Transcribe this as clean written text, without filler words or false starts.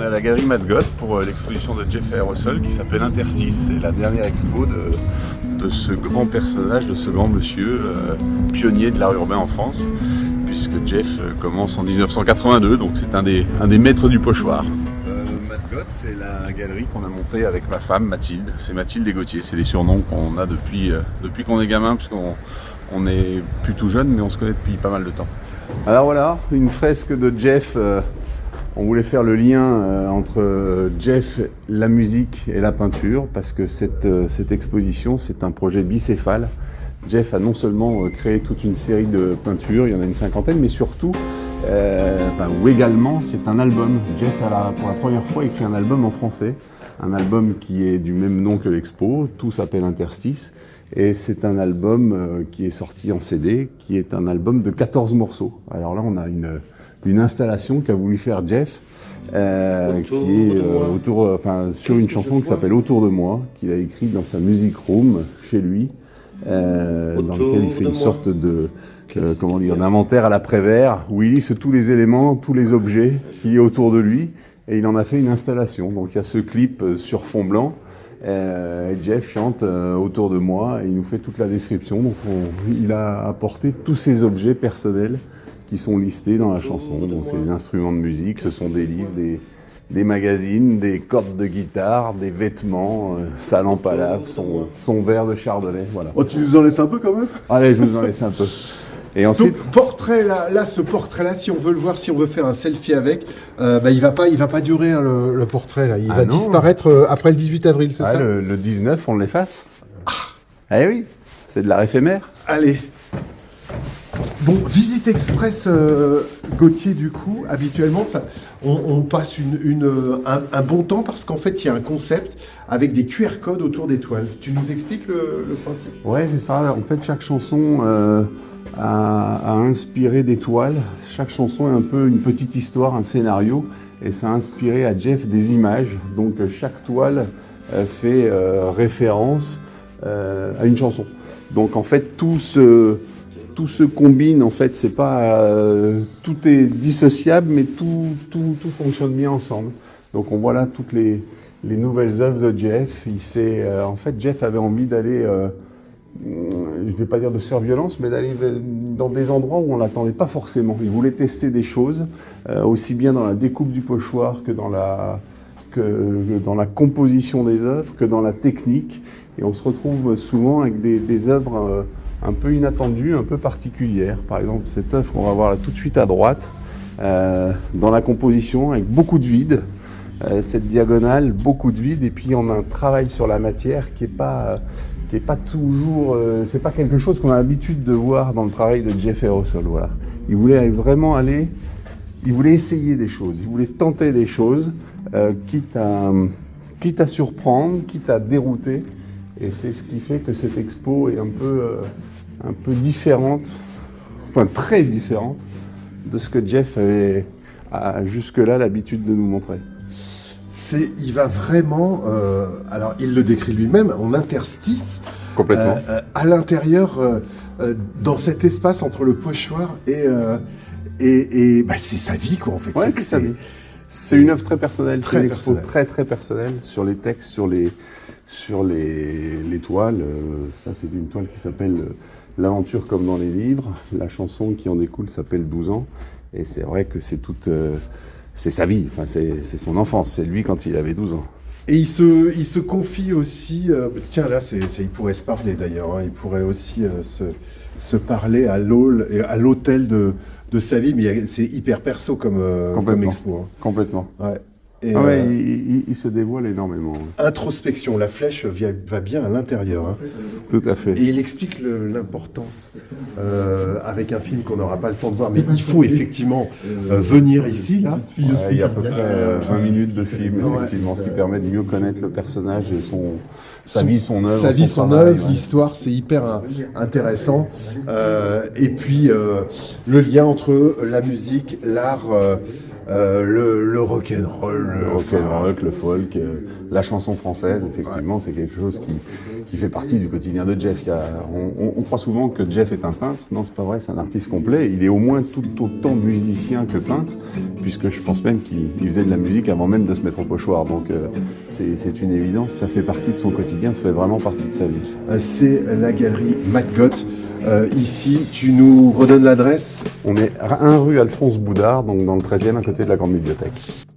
à la galerie Madgot pour l'exposition de Jeff Aerosol qui s'appelle Interstice. C'est la dernière expo de ce grand personnage, de ce grand monsieur pionnier de l'art urbain en France, puisque Jeff commence en 1982, donc c'est un des maîtres du pochoir. Madgot, c'est la galerie qu'on a montée avec ma femme Mathilde. C'est Mathilde et Gauthier, c'est les surnoms qu'on a depuis qu'on est gamin, puisqu'on est plus tout jeune, mais on se connaît depuis pas mal de temps. Alors voilà, une fresque de Jeff. On voulait faire le lien entre Jeff, la musique et la peinture, parce que cette exposition, c'est un projet bicéphale. Jeff a non seulement créé toute une série de peintures, il y en a une cinquantaine, mais surtout, ou également, c'est un album. Jeff a pour la première fois écrit un album en français, un album qui est du même nom que l'expo, tout s'appelle Interstice, et c'est un album qui est sorti en CD, qui est un album de 14 morceaux. Alors là, on a une installation qu'a voulu faire Jeff, qui est sur une chanson qui s'appelle Autour de moi, qu'il a écrit dans sa music room chez lui, dans lequel il fait une sorte d'inventaire à l'après-vert, où il liste tous les éléments, tous les objets qui est autour de lui, et il en a fait une installation. Donc il y a ce clip sur fond blanc, et Jeff chante Autour de moi, et il nous fait toute la description. Donc il a apporté tous ces objets personnels qui sont listés dans la chanson. Donc c'est des instruments de musique, ce sont des livres, des magazines, des cordes de guitare, des vêtements, sa lampe à lave, son verre de chardonnay, voilà. Oh, tu nous en laisses un peu quand même ? Allez, je vous en laisse un peu. Et ensuite, donc portrait ce portrait-là, si on veut le voir, si on veut faire un selfie avec, il va pas durer hein, le portrait là. Il va disparaître après le 18 avril, c'est ça ? Le 19, on l'efface. Ah. Eh oui, c'est de l'art éphémère. Allez. Bon, visite express Gauthier, du coup, habituellement, on passe un bon temps parce qu'en fait, il y a un concept avec des QR codes autour des toiles. Tu nous expliques le principe ? Ouais, c'est ça. En fait, chaque chanson a inspiré des toiles. Chaque chanson est un peu une petite histoire, un scénario, et ça a inspiré à Jeff des images. Donc, chaque toile fait référence à une chanson. Donc, en fait, tout se combine, en fait, c'est pas tout est dissociable, mais tout fonctionne bien ensemble. Donc on voit là toutes les nouvelles œuvres de Jeff. En fait, Jeff avait envie d'aller, je vais pas dire de se faire violence, mais d'aller dans des endroits où on l'attendait pas forcément. Il voulait tester des choses, aussi bien dans la découpe du pochoir que dans la composition des œuvres, que dans la technique. Et on se retrouve souvent avec des œuvres un peu inattendues, un peu particulières. Par exemple, cette œuvre qu'on va voir là tout de suite à droite, dans la composition, avec beaucoup de vide, cette diagonale, beaucoup de vide, et puis on a un travail sur la matière qui est pas toujours, c'est pas quelque chose qu'on a l'habitude de voir dans le travail de Jeff Aerosol. Voilà. Il voulait essayer des choses, il voulait tenter des choses, quitte à surprendre, quitte à dérouter. Et c'est ce qui fait que cette expo est un peu différente, enfin très différente de ce que Jeff avait jusque-là l'habitude de nous montrer. Il va vraiment, alors il le décrit lui-même, en interstice, complètement. À l'intérieur, dans cet espace entre le pochoir et c'est sa vie quoi en fait. Ouais, c'est sa vie. C'est une œuvre très personnelle, c'est une expo très très personnelle sur les textes, sur les toiles. Ça, c'est une toile qui s'appelle L'aventure comme dans les livres. La chanson qui en découle s'appelle 12 ans. Et c'est vrai que c'est sa vie, enfin, c'est son enfance. C'est lui quand il avait 12 ans. Et il se confie aussi, tiens là, il pourrait se parler d'ailleurs, hein, il pourrait aussi se parler à l'hôtel de sa vie, mais c'est hyper perso comme expo. Hein. Complètement. Ouais. Et il se dévoile énormément. Introspection, la flèche va bien à l'intérieur. Hein. Tout à fait. Et il explique l'importance, avec un film qu'on n'aura pas le temps de voir, mais il faut effectivement venir ici, là. Ouais, il y a à peu près 20 minutes de film, effectivement, ce qui permet de mieux connaître le personnage et sa vie, son œuvre. Sa vie, son œuvre, l'histoire, c'est hyper intéressant. Et puis, le lien entre la musique, l'art... le rock'n'roll, Le rock'n'roll, le folk, la chanson française, effectivement, c'est quelque chose qui fait partie du quotidien de Jeff. On croit souvent que Jeff est un peintre. Non, c'est pas vrai, c'est un artiste complet. Il est au moins tout autant musicien que peintre, puisque je pense même qu'il faisait de la musique avant même de se mettre au pochoir. Donc c'est une évidence, ça fait partie de son quotidien, ça fait vraiment partie de sa vie. C'est la galerie Maggot. Ici, tu nous redonnes l'adresse? On est 1 rue Alphonse Boudard, donc dans le 13e, à côté de la Grande Bibliothèque.